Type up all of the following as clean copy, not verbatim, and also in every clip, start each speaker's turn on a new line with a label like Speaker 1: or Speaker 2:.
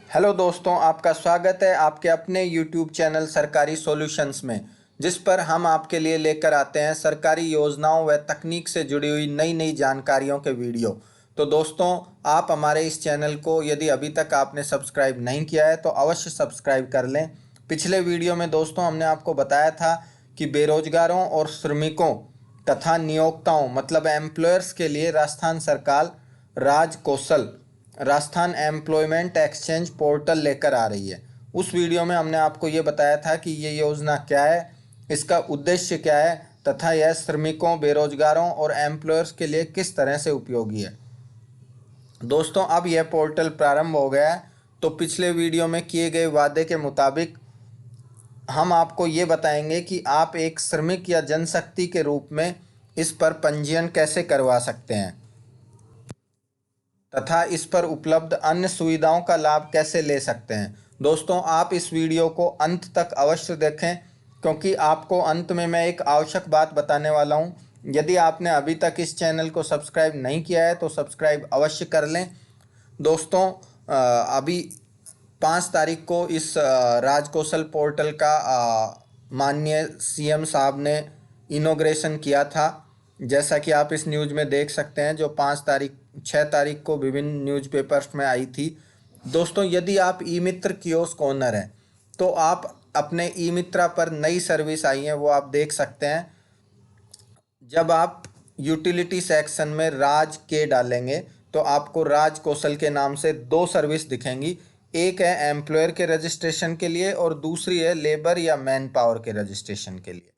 Speaker 1: Hello दोस्तों, आपका स्वागत है आपके अपने YouTube चैनल सरकारी सॉल्यूशंस में, जिस पर हम आपके लिए लेकर आते हैं सरकारी योजनाओं व तकनीक से जुड़ी हुई नई नई जानकारियों के वीडियो। तो दोस्तों, आप हमारे इस चैनल को यदि अभी तक आपने सब्सक्राइब नहीं किया है तो अवश्य सब्सक्राइब कर लें। पिछले वीडियो में दोस्तों हमने आपको बताया था कि बेरोजगारों और श्रमिकों तथा नियोक्ताओं मतलब एम्प्लॉयर्स के लिए राजस्थान सरकार राजस्थान एम्प्लॉयमेंट एक्सचेंज पोर्टल लेकर आ रही है। उस वीडियो में हमने आपको ये बताया था कि ये योजना क्या है, इसका उद्देश्य क्या है तथा यह श्रमिकों, बेरोजगारों और एम्प्लॉयर्स के लिए किस तरह से उपयोगी है। दोस्तों, अब यह पोर्टल प्रारंभ हो गया है। तो पिछले वीडियो में किए गए वादे के मुताबिक हम आपको ये बताएंगे कि आप एक श्रमिक या जनशक्ति के रूप में इस पर पंजीयन कैसे करवा सकते हैं तथा इस पर उपलब्ध अन्य सुविधाओं का लाभ कैसे ले सकते हैं। दोस्तों, आप इस वीडियो को अंत तक अवश्य देखें, क्योंकि आपको अंत में मैं एक आवश्यक बात बताने वाला हूं। यदि आपने अभी तक इस चैनल को सब्सक्राइब नहीं किया है तो सब्सक्राइब अवश्य कर लें। दोस्तों, अभी 5 तारीख को इस राजकौशल पोर्टल का माननीय सीएम साहब ने इनॉग्रेशन किया था। जैसा कि आप इस न्यूज़ में देख सकते हैं, जो 6 तारीख को विभिन्न न्यूज़पेपर्स में आई थी। दोस्तों, यदि आप ई मित्र कियोस्क ओनर हैं तो आप अपने ई मित्रा पर नई सर्विस आई है वो आप देख सकते हैं। जब आप यूटिलिटी सेक्शन में राज के डालेंगे तो आपको राज कौशल के नाम से 2 सर्विस दिखेंगी। एक है एम्प्लॉयर के रजिस्ट्रेशन के लिए और दूसरी है लेबर या मैन पावर के रजिस्ट्रेशन के लिए।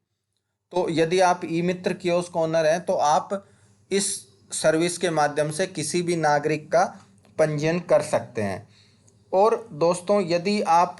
Speaker 1: तो यदि आप ई मित्र कियोस्क ओनर हैं तो आप इस सर्विस के माध्यम से किसी भी नागरिक का पंजीयन कर सकते हैं। और दोस्तों, यदि आप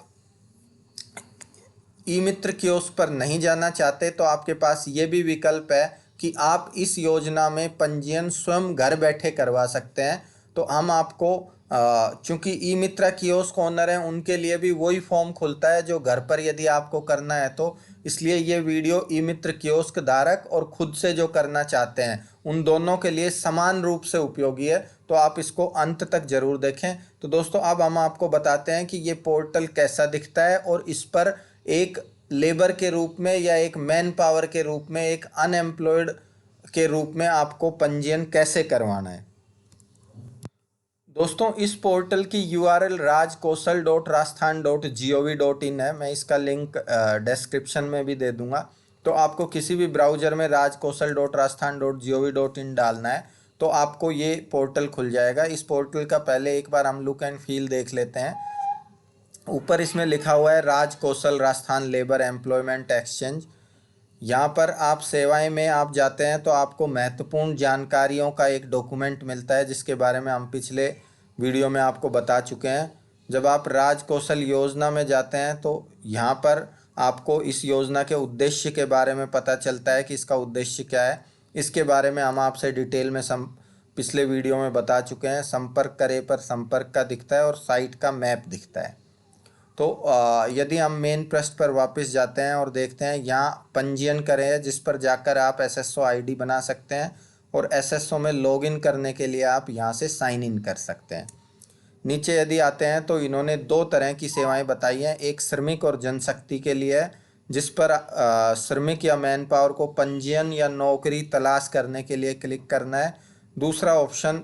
Speaker 1: ई मित्र कियोस्क पर नहीं जाना चाहते तो आपके पास ये भी विकल्प है कि आप इस योजना में पंजीयन स्वयं घर बैठे करवा सकते हैं। तो हम आपको चूंकि ई मित्रा कियोस्क ओनर हैं उनके लिए भी वही फॉर्म खुलता है जो घर पर यदि आपको करना है, तो इसलिए ये वीडियो ई मित्र कियोस्क धारक और खुद से जो करना चाहते हैं उन दोनों के लिए समान रूप से उपयोगी है। तो आप इसको अंत तक जरूर देखें। तो दोस्तों, अब हम आपको बताते हैं कि ये पोर्टल कैसा दिखता है और इस पर एक लेबर के रूप में या एक मैन पावर के रूप में, एक अनएम्प्लॉयड के रूप में आपको पंजीयन कैसे करवाना है। दोस्तों, इस पोर्टल की URL rajkaushal.rajasthan.gov.in है। मैं इसका लिंक डिस्क्रिप्शन में भी दे दूंगा। तो आपको किसी भी ब्राउज़र में rajkaushal.rajasthan.gov.in डालना है तो आपको ये पोर्टल खुल जाएगा। इस पोर्टल का पहले एक बार हम लुक एंड फील देख लेते हैं। ऊपर इसमें लिखा हुआ है राज कौशल राजस्थान लेबर एम्प्लॉयमेंट एक्सचेंज। यहाँ पर आप सेवाएं में आप जाते हैं तो आपको महत्वपूर्ण जानकारियों का एक डॉक्यूमेंट मिलता है जिसके बारे में हम पिछले वीडियो में आपको बता चुके हैं। जब आप राज कौशल योजना में जाते हैं तो यहाँ पर आपको इस योजना के उद्देश्य के बारे में पता चलता है कि इसका उद्देश्य क्या है। इसके बारे में हम आपसे डिटेल में पिछले वीडियो में बता चुके हैं। संपर्क करें पर संपर्क का दिखता है और साइट का मैप दिखता है। तो यदि हम मेन पृष्ठ पर वापस जाते हैं और देखते हैं, यहाँ पंजीयन करें जिस पर जाकर आप SSO ID बना सकते हैं और SSO में लॉगिन करने के लिए आप यहाँ से साइन इन कर सकते हैं। नीचे यदि आते हैं तो इन्होंने 2 तरह की सेवाएं बताई हैं। एक श्रमिक और जनशक्ति के लिए है, जिस पर श्रमिक या मैन पावर को पंजीयन या नौकरी तलाश करने के लिए क्लिक करना है। दूसरा ऑप्शन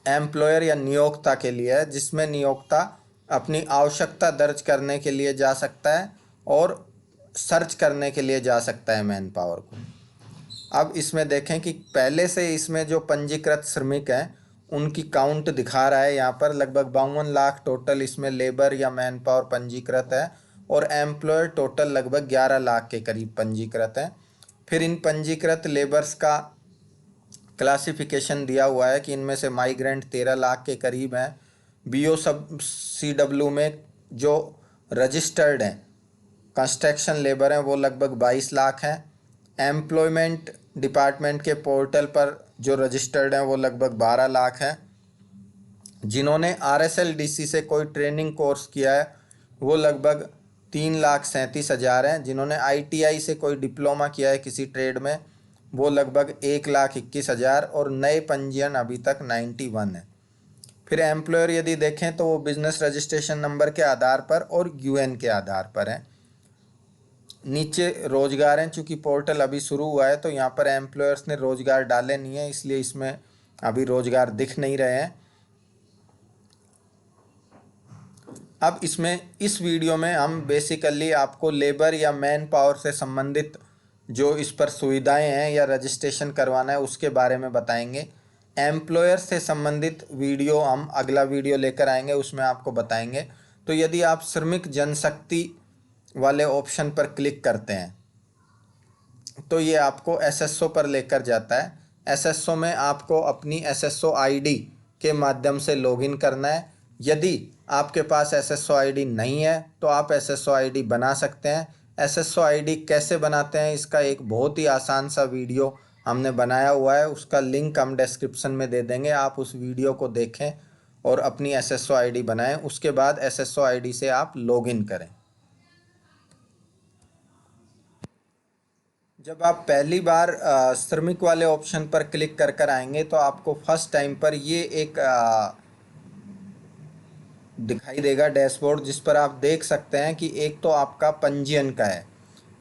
Speaker 1: एम्प्लॉयर या नियोक्ता के लिए है, जिसमें नियोक्ता अपनी आवश्यकता दर्ज करने के लिए जा सकता है और सर्च करने के लिए जा सकता है मैन पावर को। अब इसमें देखें कि पहले से इसमें जो पंजीकृत श्रमिक हैं उनकी काउंट दिखा रहा है। यहाँ पर लगभग 52 लाख टोटल इसमें लेबर या मैन पावर पंजीकृत है और एम्प्लॉयर टोटल लगभग 11 लाख के करीब पंजीकृत हैं। फिर इन पंजीकृत लेबर्स का क्लासिफिकेशन दिया हुआ है कि इनमें से माइग्रेंट 13 लाख के करीब हैं। BO सब CW में जो रजिस्टर्ड हैं कंस्ट्रक्शन लेबर हैं वो लगभग 22 लाख हैं। एम्प्लॉयमेंट डिपार्टमेंट के पोर्टल पर जो रजिस्टर्ड हैं वो लगभग 12 लाख हैं। जिन्होंने RSLDC से कोई ट्रेनिंग कोर्स किया है वो लगभग 3,37,000 हैं। जिन्होंने ITI से कोई डिप्लोमा किया है किसी ट्रेड में वो लगभग 1,21,000 और नए पंजीयन अभी तक 91 है। फिर एम्प्लॉयर यदि देखें तो वो बिजनेस रजिस्ट्रेशन नंबर के आधार पर और यूएन के आधार पर है। नीचे रोजगार हैं, चूंकि पोर्टल अभी शुरू हुआ है तो यहाँ पर एम्प्लॉयर्स ने रोजगार डाले नहीं है, इसलिए इसमें अभी रोजगार दिख नहीं रहे हैं। अब इसमें इस वीडियो में हम बेसिकली आपको लेबर या मैन पावर से संबंधित जो इस पर सुविधाएं हैं या रजिस्ट्रेशन करवाना है उसके बारे में बताएंगे। एम्प्लॉयर से संबंधित वीडियो हम अगला वीडियो लेकर आएंगे, उसमें आपको बताएंगे। तो यदि आप श्रमिक जनशक्ति वाले ऑप्शन पर क्लिक करते हैं तो ये आपको एसएसओ पर लेकर जाता है। एसएसओ में आपको अपनी एसएसओ आईडी के माध्यम से लॉगिन करना है। यदि आपके पास एसएसओ आईडी नहीं है तो आप एसएसओ आईडी बना सकते हैं। एसएसओ आईडी कैसे बनाते हैं इसका एक बहुत ही आसान सा वीडियो हमने बनाया हुआ है, उसका लिंक हम डिस्क्रिप्शन में दे देंगे। आप उस वीडियो को देखें और अपनी एसएसओ आईडी बनाएं। उसके बाद एसएसओ आईडी से आप लॉगिन करें। जब आप पहली बार श्रमिक वाले ऑप्शन पर क्लिक कर कर आएंगे तो आपको फर्स्ट टाइम पर ये एक दिखाई देगा डैशबोर्ड, जिस पर आप देख सकते हैं कि एक तो आपका पंजीयन का है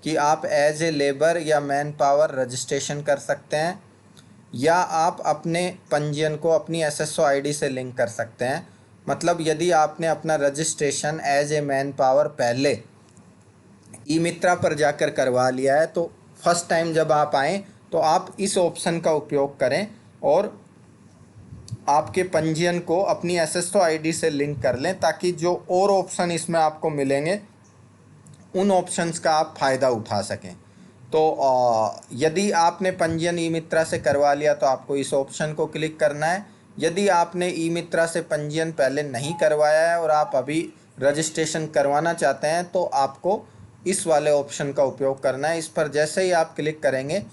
Speaker 1: कि आप एज ए लेबर या मैन पावर रजिस्ट्रेशन कर सकते हैं, या आप अपने पंजीयन को अपनी एसएसओ आईडी से लिंक कर सकते हैं। मतलब यदि आपने अपना registration as a manpower पहले ई मित्रा पर जाकर करवा लिया है तो फर्स्ट टाइम जब आप आएँ तो आप इस ऑप्शन का उपयोग करें और आपके पंजीयन को अपनी एसएसओ आईडी से लिंक कर लें, ताकि जो और ऑप्शन इसमें आपको मिलेंगे उन ऑप्शंस का आप फ़ायदा उठा सकें। तो यदि आपने पंजीयन ई मित्रा से करवा लिया तो आपको इस ऑप्शन को क्लिक करना है। यदि आपने ई मित्रा से पंजीयन पहले नहीं करवाया है और आप अभी रजिस्ट्रेशन करवाना चाहते हैं तो आपको इस वाले ऑप्शन का उपयोग करना है। इस पर जैसे ही आप क्लिक करेंगे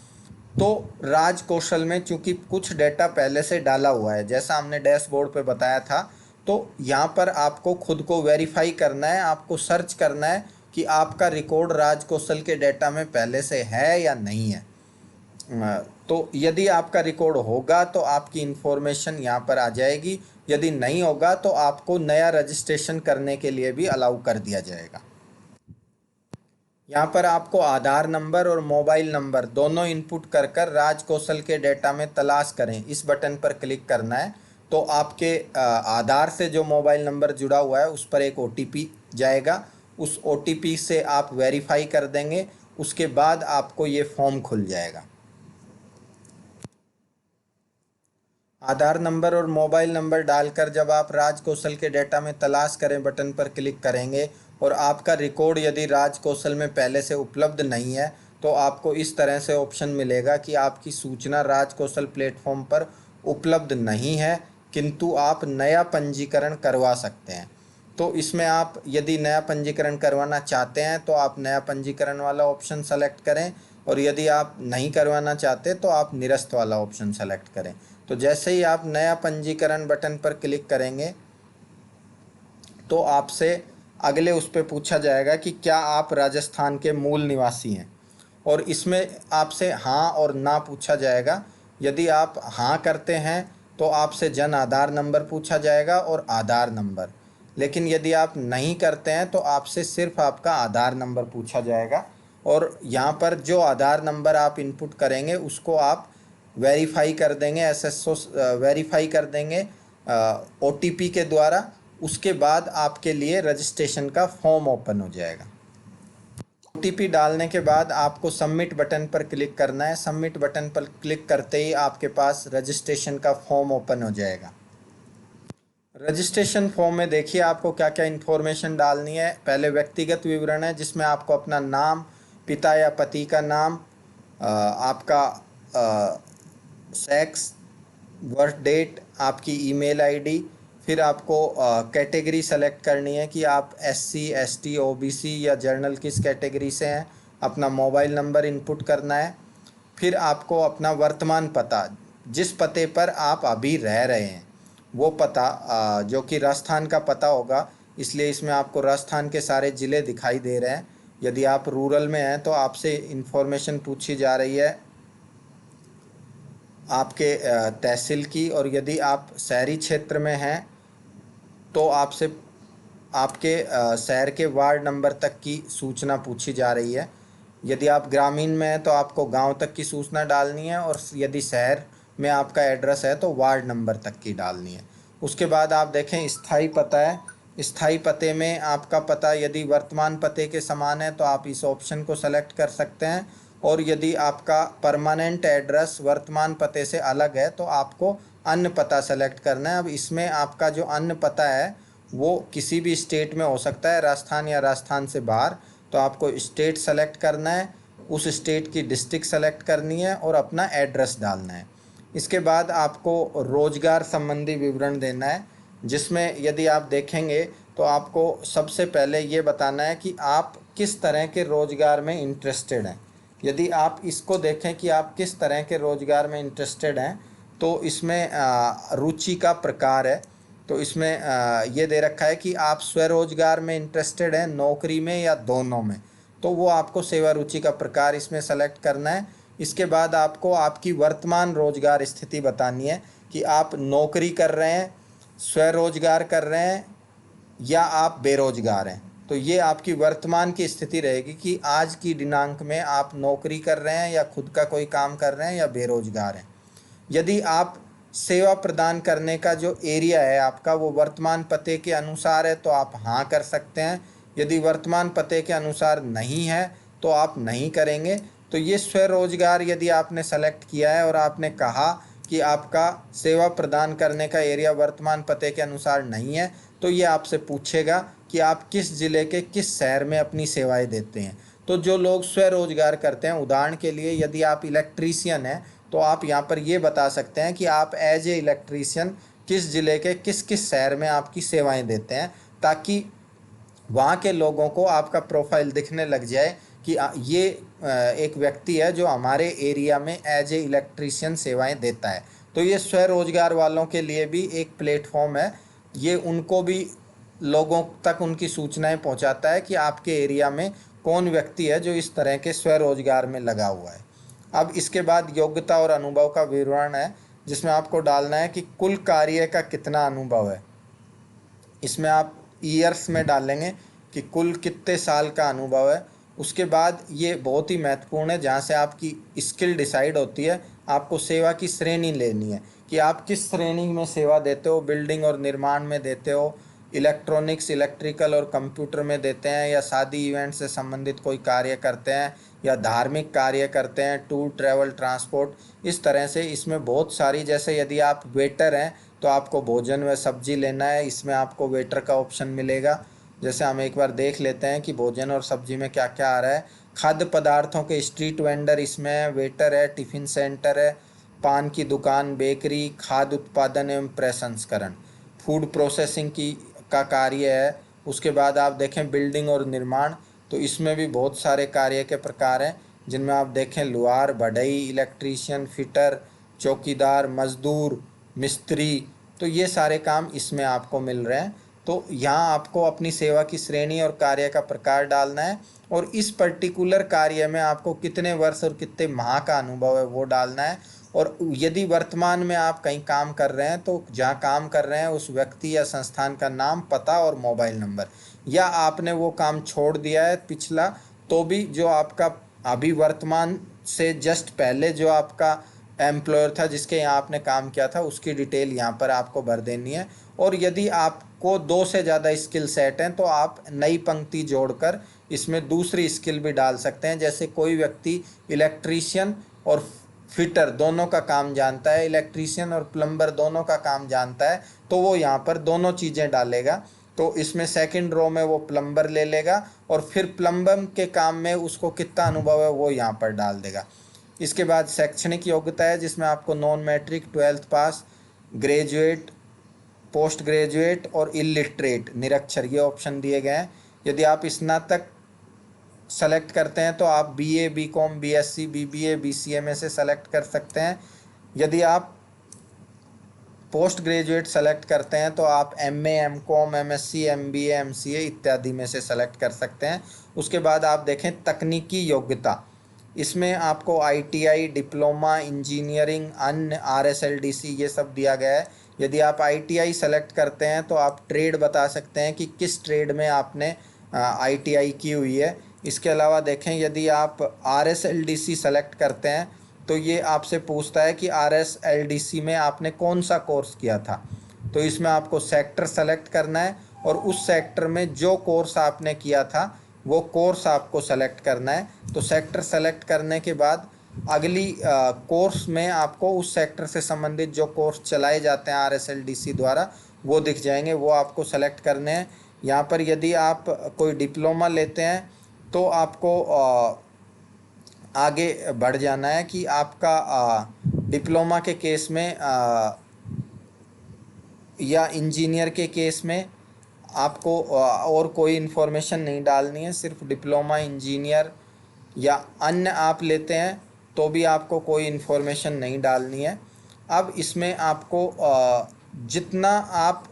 Speaker 1: तो राज कौशल में चूंकि कुछ डेटा पहले से डाला हुआ है, जैसा हमने डैशबोर्ड पे बताया था, तो यहाँ पर आपको खुद को वेरीफाई करना है। आपको सर्च करना है कि आपका रिकॉर्ड राज कौशल के डेटा में पहले से है या नहीं है। तो यदि आपका रिकॉर्ड होगा तो आपकी इन्फॉर्मेशन यहाँ पर आ जाएगी, यदि नहीं होगा तो आपको नया रजिस्ट्रेशन करने के लिए भी अलाउ कर दिया जाएगा। यहाँ पर आपको आधार नंबर और मोबाइल नंबर दोनों इनपुट कर कर राज कौशल के डेटा में तलाश करें, इस बटन पर क्लिक करना है। तो आपके आधार से जो मोबाइल नंबर जुड़ा हुआ है उस पर एक ओटीपी जाएगा, उस ओटीपी से आप वेरीफाई कर देंगे। उसके बाद आपको ये फॉर्म खुल जाएगा। आधार नंबर और मोबाइल नंबर डालकर जब आप राज कौशल के डेटा में तलाश करें बटन पर क्लिक करेंगे और आपका रिकॉर्ड यदि राज कौशल में पहले से उपलब्ध नहीं है तो आपको इस तरह से ऑप्शन मिलेगा कि आपकी सूचना राज कौशल प्लेटफॉर्म पर उपलब्ध नहीं है, किंतु आप नया पंजीकरण करवा सकते हैं। तो इसमें आप यदि नया पंजीकरण करवाना चाहते हैं तो आप नया पंजीकरण वाला ऑप्शन सेलेक्ट करें, और यदि आप नहीं करवाना चाहते तो आप निरस्त वाला ऑप्शन सेलेक्ट करें। तो जैसे ही आप नया पंजीकरण बटन पर क्लिक करेंगे तो आपसे अगले उस पर पूछा जाएगा कि क्या आप राजस्थान के मूल निवासी हैं, और इसमें आपसे हाँ और ना पूछा जाएगा। यदि आप हाँ करते हैं तो आपसे जन आधार नंबर पूछा जाएगा और आधार नंबर, लेकिन यदि आप नहीं करते हैं तो आपसे सिर्फ आपका आधार नंबर पूछा जाएगा। और यहाँ पर जो आधार नंबर आप इनपुट करेंगे उसको आप वेरीफाई कर देंगे, एसएसओ वेरीफाई कर देंगे ओटीपी के द्वारा। उसके बाद आपके लिए रजिस्ट्रेशन का फॉर्म ओपन हो जाएगा। ओटीपी डालने के बाद आपको सबमिट बटन पर क्लिक करना है। सबमिट बटन पर क्लिक करते ही आपके पास रजिस्ट्रेशन का फॉर्म ओपन हो जाएगा। रजिस्ट्रेशन फॉर्म में देखिए आपको क्या क्या इन्फॉर्मेशन डालनी है। पहले व्यक्तिगत विवरण है जिसमें आपको अपना नाम, पिता या पति का नाम, आपका सेक्स, बर्थ डेट, आपकी ईमेल आईडी, फिर आपको कैटेगरी सेलेक्ट करनी है कि आप एससी, एसटी, ओबीसी या जर्नल किस कैटेगरी से हैं। अपना मोबाइल नंबर इनपुट करना है। फिर आपको अपना वर्तमान पता, जिस पते पर आप अभी रह रहे हैं वो पता जो कि राजस्थान का पता होगा, इसलिए इसमें आपको राजस्थान के सारे ज़िले दिखाई दे रहे हैं। यदि आप रूरल में हैं तो आपसे इन्फॉर्मेशन पूछी जा रही है आपके तहसील की, और यदि आप शहरी क्षेत्र में हैं तो आपसे आपके शहर के वार्ड नंबर तक की सूचना पूछी जा रही है। यदि आप ग्रामीण में हैं तो आपको गांव तक की सूचना डालनी है, और यदि शहर में आपका एड्रेस है तो वार्ड नंबर तक की डालनी है। उसके बाद आप देखें स्थायी पता है। स्थायी पते में आपका पता यदि वर्तमान पते के समान है तो आप इस ऑप्शन को सेलेक्ट कर सकते हैं, और यदि आपका परमानेंट एड्रेस वर्तमान पते से अलग है तो आपको अन्य पता सेलेक्ट करना है। अब इसमें आपका जो अन्य पता है वो किसी भी स्टेट में हो सकता है, राजस्थान या राजस्थान से बाहर। तो आपको स्टेट सेलेक्ट करना है, उस स्टेट की डिस्ट्रिक्ट सेलेक्ट करनी है और अपना एड्रेस डालना है। इसके बाद आपको रोजगार संबंधी विवरण देना है, जिसमें यदि आप देखेंगे तो आपको सबसे पहले ये बताना है कि आप किस तरह के रोजगार में इंटरेस्टेड हैं। यदि आप इसको देखें कि आप किस तरह के रोजगार में इंटरेस्टेड हैं, तो इसमें रुचि का प्रकार है। तो इसमें ये दे रखा है कि आप स्वरोजगार में इंटरेस्टेड हैं, नौकरी में, या दोनों में। तो वो आपको सेवा रुचि का प्रकार इसमें सेलेक्ट करना है। इसके बाद आपको आपकी वर्तमान रोजगार स्थिति बतानी है कि आप नौकरी कर रहे हैं, स्वरोजगार कर रहे हैं, या आप बेरोजगार हैं। तो ये आपकी वर्तमान की स्थिति रहेगी कि आज की दिनांक में आप नौकरी कर रहे हैं, या खुद का कोई काम कर रहे हैं, या बेरोजगार हैं। यदि आप सेवा प्रदान करने का जो एरिया है आपका वो वर्तमान पते के अनुसार है तो आप हाँ कर सकते हैं। यदि वर्तमान पते के अनुसार नहीं है तो आप नहीं करेंगे। तो ये स्वरोजगार यदि आपने सेलेक्ट किया है और आपने कहा कि आपका सेवा प्रदान करने का एरिया वर्तमान पते के अनुसार नहीं है, तो ये आपसे पूछेगा कि आप किस ज़िले के किस शहर में अपनी सेवाएं देते हैं। तो जो लोग स्वरोजगार करते हैं, उदाहरण के लिए यदि आप इलेक्ट्रीशियन हैं तो आप यहाँ पर ये बता सकते हैं कि आप एज ए इलेक्ट्रीशियन किस ज़िले के किस किस शहर में आपकी सेवाएं देते हैं, ताकि वहाँ के लोगों को आपका प्रोफाइल दिखने लग जाए कि ये एक व्यक्ति है जो हमारे एरिया में एज ए इलेक्ट्रीशियन सेवाएं देता है। तो ये स्वरोजगार वालों के लिए भी एक प्लेटफॉर्म है, ये उनको भी लोगों तक उनकी सूचनाएं पहुंचाता है कि आपके एरिया में कौन व्यक्ति है जो इस तरह के स्वरोजगार में लगा हुआ है। अब इसके बाद योग्यता और अनुभव का विवरण है, जिसमें आपको डालना है कि कुल कार्य का कितना अनुभव है। इसमें आप ईयर्स में डालेंगे कि कुल कितने साल का अनुभव है। उसके बाद ये बहुत ही महत्वपूर्ण है, जहाँ से आपकी स्किल डिसाइड होती है। आपको सेवा की श्रेणी लेनी है कि आप किस श्रेणी में सेवा देते हो, बिल्डिंग और निर्माण में देते हो, इलेक्ट्रॉनिक्स, इलेक्ट्रिकल और कंप्यूटर में देते हैं, या शादी इवेंट से संबंधित कोई कार्य करते हैं, या धार्मिक कार्य करते हैं, टूर ट्रैवल ट्रांसपोर्ट। इस तरह से इसमें बहुत सारी, जैसे यदि आप वेटर हैं तो आपको भोजन व सब्जी लेना है, इसमें आपको वेटर का ऑप्शन मिलेगा। जैसे हम एक बार देख लेते हैं कि भोजन और सब्जी में क्या क्या आ रहा है। खाद्य पदार्थों के स्ट्रीट वेंडर इसमें है, वेटर है, टिफ़िन सेंटर है, पान की दुकान, बेकरी, खाद्य उत्पादन एवं प्रसंस्करण, फूड प्रोसेसिंग की का कार्य है। उसके बाद आप देखें बिल्डिंग और निर्माण, तो इसमें भी बहुत सारे कार्य के प्रकार हैं, जिनमें आप देखें लुहार, बढ़ई, इलेक्ट्रीशियन, फिटर, चौकीदार, मजदूर, मिस्त्री। तो ये सारे काम इसमें आपको मिल रहे हैं। तो यहाँ आपको अपनी सेवा की श्रेणी और कार्य का प्रकार डालना है, और इस पर्टिकुलर कार्य में आपको कितने वर्ष और कितने माह का अनुभव है वो डालना है। और यदि वर्तमान में आप कहीं काम कर रहे हैं तो जहाँ काम कर रहे हैं उस व्यक्ति या संस्थान का नाम, पता और मोबाइल नंबर, या आपने वो काम छोड़ दिया है पिछला, तो भी जो आपका अभी वर्तमान से जस्ट पहले जो आपका एम्प्लॉयर था जिसके यहाँ आपने काम किया था उसकी डिटेल यहाँ पर आपको भर देनी है। और यदि आपको 2 से ज़्यादा स्किल सेट हैं तो आप नई पंक्ति जोड़कर इसमें दूसरी स्किल भी डाल सकते हैं। जैसे कोई व्यक्ति इलेक्ट्रीशियन और फिटर दोनों का काम जानता है, इलेक्ट्रीशियन और प्लम्बर दोनों का काम जानता है, तो वो यहाँ पर दोनों चीज़ें डालेगा। तो इसमें सेकंड रो में वो प्लम्बर ले लेगा, और फिर प्लम्बर के काम में उसको कितना अनुभव है वो यहाँ पर डाल देगा। इसके बाद शैक्षणिक योग्यता है, जिसमें आपको नॉन मैट्रिक, 12th पास, ग्रेजुएट, पोस्ट ग्रेजुएट और इलिटरेट, निरक्षर, ये ऑप्शन दिए गए हैं। यदि आप स्नातक सेलेक्ट करते हैं तो आप BA, BCom, BSc, BBA, BCA में से सेलेक्ट कर सकते हैं। यदि आप पोस्ट ग्रेजुएट सेलेक्ट करते हैं तो आप MA, MCom, MSc, MBA, MCA इत्यादि में से सेलेक्ट कर सकते हैं। उसके बाद आप देखें तकनीकी योग्यता, इसमें आपको आईटीआई, डिप्लोमा, इंजीनियरिंग, अन्य, आरएसएलडीसी ये सब दिया गया है। यदि आप ITI सेलेक्ट करते हैं तो आप ट्रेड बता सकते हैं कि किस ट्रेड में आपने ITI की हुई है। इसके अलावा देखें, यदि आप RSLDC सेलेक्ट करते हैं तो ये आपसे पूछता है कि RSLDC में आपने कौन सा कोर्स किया था। तो इसमें आपको सेक्टर सेलेक्ट करना है और उस सेक्टर में जो कोर्स आपने किया था वो कोर्स आपको सेलेक्ट करना है। तो सेक्टर सेलेक्ट करने के बाद अगली कोर्स में आपको उस सेक्टर से संबंधित जो कोर्स चलाए जाते हैं RSLDC द्वारा वो दिख जाएंगे, वो आपको सेलेक्ट करने हैं। यहाँ पर यदि आप कोई डिप्लोमा लेते हैं तो आपको आगे बढ़ जाना है कि आपका डिप्लोमा के केस में या इंजीनियर के केस में आपको और कोई इन्फॉर्मेशन नहीं डालनी है, सिर्फ डिप्लोमा, इंजीनियर या अन्य आप लेते हैं तो भी आपको कोई इन्फॉर्मेशन नहीं डालनी है। अब इसमें आपको जितना आप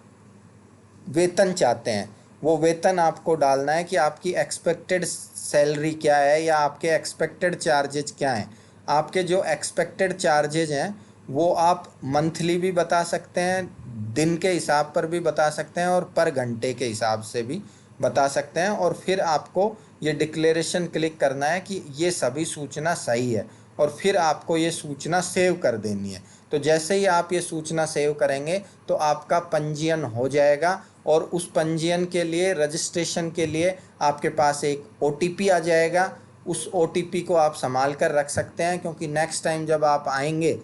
Speaker 1: वेतन चाहते हैं वो वेतन आपको डालना है कि आपकी एक्सपेक्टेड सैलरी क्या है या आपके एक्सपेक्टेड चार्जेज क्या हैं। आपके जो एक्सपेक्टेड चार्जेज हैं वो आप मंथली भी बता सकते हैं, दिन के हिसाब पर भी बता सकते हैं और पर घंटे के हिसाब से भी बता सकते हैं। और फिर आपको ये डिक्लेरेशन क्लिक करना है कि ये सभी सूचना सही है और फिर आपको ये सूचना सेव कर देनी है। तो जैसे ही आप ये सूचना सेव करेंगे तो आपका पंजीयन हो जाएगा और उस पंजीयन के लिए, रजिस्ट्रेशन के लिए आपके पास एक OTP आ जाएगा। उस OTP को आप संभाल कर रख सकते हैं, क्योंकि नेक्स्ट टाइम जब आप आएंगे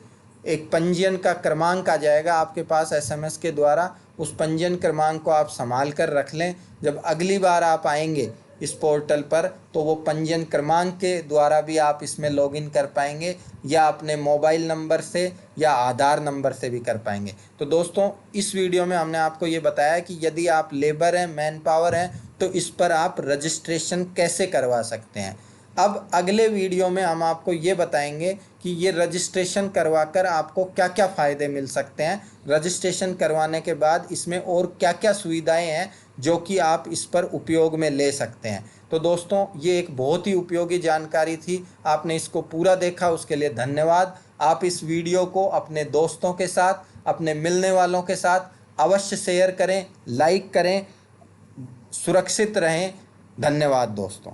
Speaker 1: एक पंजीयन का क्रमांक आ जाएगा आपके पास SMS के द्वारा। उस पंजीयन क्रमांक को आप संभाल कर रख लें। जब अगली बार आप आएंगे इस पोर्टल पर तो वो पंजीयन क्रमांक के द्वारा भी आप इसमें लॉगिन कर पाएंगे या अपने मोबाइल नंबर से या आधार नंबर से भी कर पाएंगे। तो दोस्तों, इस वीडियो में हमने आपको ये बताया कि यदि आप लेबर हैं, मैन पावर हैं, तो इस पर आप रजिस्ट्रेशन कैसे करवा सकते हैं। अब अगले वीडियो में हम आपको ये बताएंगे कि ये रजिस्ट्रेशन करवाकर आपको क्या क्या फ़ायदे मिल सकते हैं, रजिस्ट्रेशन करवाने के बाद इसमें और क्या क्या सुविधाएं हैं जो कि आप इस पर उपयोग में ले सकते हैं। तो दोस्तों, ये एक बहुत ही उपयोगी जानकारी थी। आपने इसको पूरा देखा उसके लिए धन्यवाद। आप इस वीडियो को अपने दोस्तों के साथ, अपने मिलने वालों के साथ अवश्य शेयर करें, लाइक करें। सुरक्षित रहें। धन्यवाद दोस्तों।